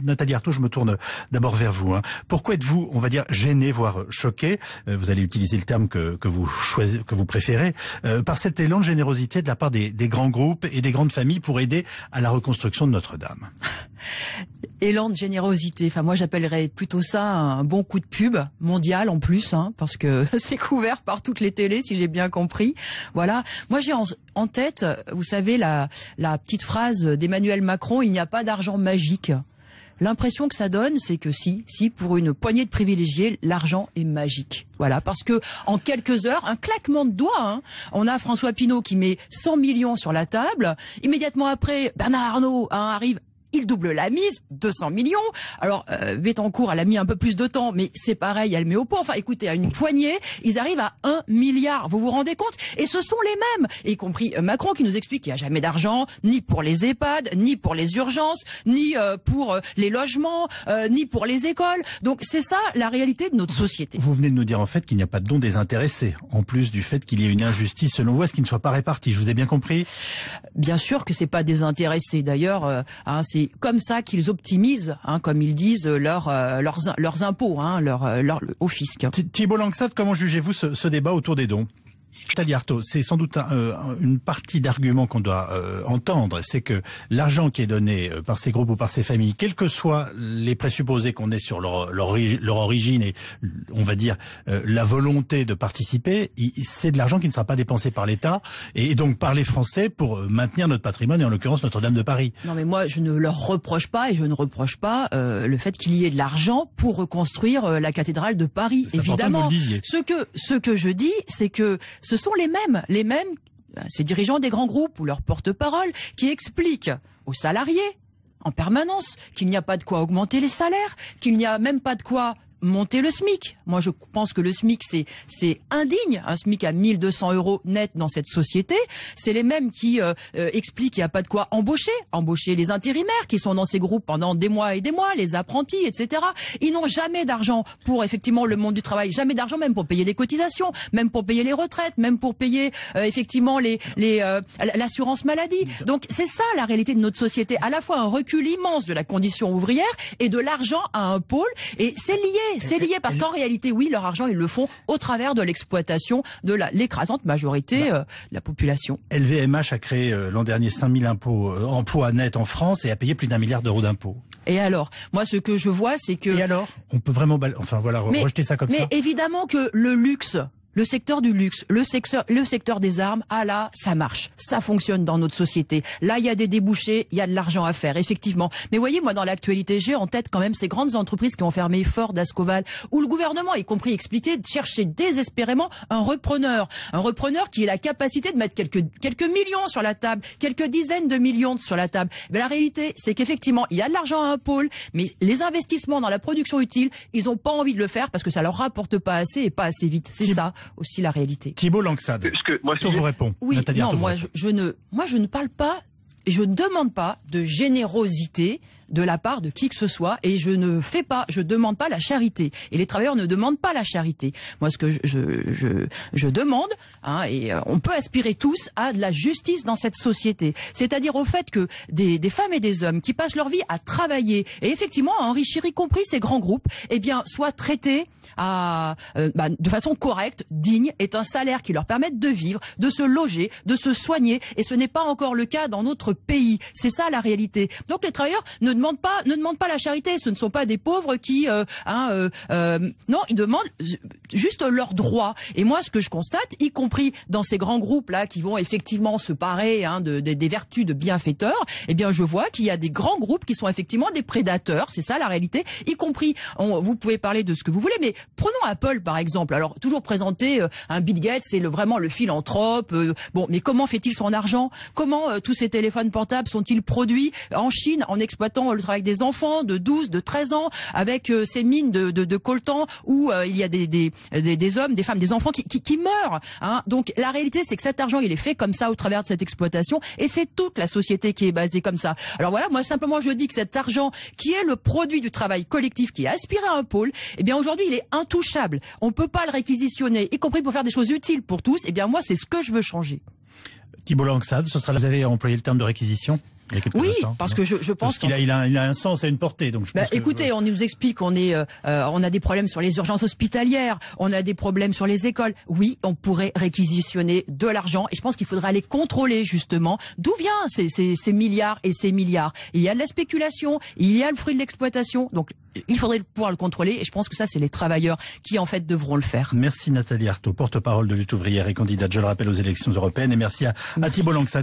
Nathalie Arthaud, je me tourne d'abord vers vous. Pourquoi êtes-vous, on va dire, gêné, voire choqué, vous allez utiliser le terme que vous préférez, par cet élan de générosité de la part des grands groupes et des grandes familles pour aider à la reconstruction de Notre-Dame? Élan de générosité, enfin moi j'appellerais plutôt ça un bon coup de pub mondial en plus, parce que c'est couvert par toutes les télés si j'ai bien compris. Voilà, moi j'ai en tête, vous savez la petite phrase d'Emmanuel Macron, il n'y a pas d'argent magique. L'impression que ça donne, c'est que si pour une poignée de privilégiés, l'argent est magique. Voilà, parce que en quelques heures, un claquement de doigts, on a François Pinault qui met 100 millions sur la table. Immédiatement après, Bernard Arnault arrive. Il double la mise, 200 millions. Alors, Bettencourt, elle a mis un peu plus de temps, mais c'est pareil, elle met au point. Enfin, écoutez, à une poignée, ils arrivent à 1 milliard. Vous vous rendez compte? Et ce sont les mêmes, y compris Macron qui nous explique qu'il n'y a jamais d'argent, ni pour les EHPAD, ni pour les urgences, ni pour les logements, ni pour les écoles. Donc, c'est ça la réalité de notre société. Vous venez de nous dire en fait qu'il n'y a pas de don désintéressé, en plus du fait qu'il y ait une injustice selon vous, est-ce qu'il ne soit pas réparti? Je vous ai bien compris? Bien sûr que c'est pas désintéressé. D'ailleurs, c'est comme ça qu'ils optimisent, comme ils disent, leurs impôts, au fisc. Thibault Langsat, comment jugez-vous ce débat autour des dons? Nathalie Arthaud, c'est sans doute une partie d'argument qu'on doit entendre, c'est que l'argent qui est donné par ces groupes ou par ces familles, quels que soient les présupposés qu'on ait sur leur origine et, on va dire, la volonté de participer, c'est de l'argent qui ne sera pas dépensé par l'État et donc par les Français pour maintenir notre patrimoine et en l'occurrence Notre-Dame de Paris. Non mais moi je ne leur reproche pas et je ne reproche pas le fait qu'il y ait de l'argent pour reconstruire la cathédrale de Paris, évidemment. Ce que je dis, c'est que ce sont les mêmes, ces dirigeants des grands groupes ou leurs porte-parole qui expliquent aux salariés en permanence qu'il n'y a pas de quoi augmenter les salaires, qu'il n'y a même pas de quoi monter le SMIC. Moi, je pense que le SMIC, c'est indigne. Un SMIC à 1 200 € net dans cette société. C'est les mêmes qui expliquent qu'il n'y a pas de quoi embaucher les intérimaires qui sont dans ces groupes pendant des mois et des mois, les apprentis, etc. Ils n'ont jamais d'argent pour effectivement le monde du travail, jamais d'argent même pour payer les cotisations, même pour payer les retraites, même pour payer effectivement l'assurance maladie. Donc c'est ça la réalité de notre société. À la fois un recul immense de la condition ouvrière et de l'argent à un pôle. Et c'est lié. C'est lié parce qu'en réalité, oui, leur argent, ils le font au travers de l'exploitation de l'écrasante majorité de la population. LVMH a créé l'an dernier 5000 emplois nets en France et a payé plus d'1 milliard d'euros d'impôts. Et alors, moi, ce que je vois, c'est que... Et alors, on peut vraiment rejeter ça comme ça? Mais évidemment que le luxe... Le secteur du luxe, le secteur des armes, là, ça marche, ça fonctionne dans notre société. Là, il y a des débouchés, il y a de l'argent à faire, effectivement. Mais voyez, moi, dans l'actualité, j'ai en tête quand même ces grandes entreprises qui ont fermé Ford, Ascoval, où le gouvernement, y compris expliqué, de chercher désespérément un repreneur qui ait la capacité de mettre quelques millions sur la table, quelques dizaines de millions sur la table. Mais la réalité, c'est qu'effectivement, il y a de l'argent à un pôle, mais les investissements dans la production utile, ils ont pas envie de le faire parce que ça leur rapporte pas assez et pas assez vite. C'est ça aussi la réalité. Thibault Langsat, on vous répond. Oui, Nathalie Arthaud, moi je ne parle pas et je ne demande pas de générosité de la part de qui que ce soit et je demande pas la charité et les travailleurs ne demandent pas la charité. Moi ce que je demande et on peut aspirer tous à de la justice dans cette société, c'est-à-dire au fait que des femmes et des hommes qui passent leur vie à travailler et effectivement à enrichir y compris ces grands groupes, soient traités de façon correcte, digne, est un salaire qui leur permette de vivre, de se loger, de se soigner et ce n'est pas encore le cas dans notre pays. C'est ça la réalité. Donc les travailleurs ne demandent pas la charité. Ce ne sont pas des pauvres qui, non, ils demandent juste leurs droits. Et moi, ce que je constate, y compris dans ces grands groupes là qui vont effectivement se parer des vertus de bienfaiteurs, je vois qu'il y a des grands groupes qui sont effectivement des prédateurs. C'est ça la réalité. Y compris, vous pouvez parler de ce que vous voulez, mais prenons Apple par exemple. Alors toujours présenté, Bill Gates, c'est vraiment le philanthrope. Mais comment fait-il son argent? Comment tous ces téléphones portables sont-ils produits en Chine en exploitant le travail des enfants de 12, de 13 ans avec ces mines de coltan où il y a des hommes, des femmes, des enfants qui meurent. Donc la réalité, c'est que cet argent, il est fait comme ça au travers de cette exploitation et c'est toute la société qui est basée comme ça. Alors voilà, moi simplement je dis que cet argent qui est le produit du travail collectif qui est aspiré à un pôle, aujourd'hui il est intouchable. On peut pas le réquisitionner, y compris pour faire des choses utiles pour tous. Moi c'est ce que je veux changer. Thibault Langsat, vous avez employé le terme de réquisition? il y a quelques Oui, instants. parce que je pense qu'il a, il a un sens et une portée. Donc je pense écoutez, on nous explique qu'on on a des problèmes sur les urgences hospitalières, on a des problèmes sur les écoles. Oui, on pourrait réquisitionner de l'argent et je pense qu'il faudrait aller contrôler justement d'où vient ces milliards et ces milliards. Il y a de la spéculation, il y a le fruit de l'exploitation, donc il faudrait pouvoir le contrôler et je pense que ça c'est les travailleurs qui en fait devront le faire. Merci Nathalie Arthaud, porte-parole de Lutte ouvrière et candidate, je le rappelle, aux élections européennes, et merci à Thibault Langsat.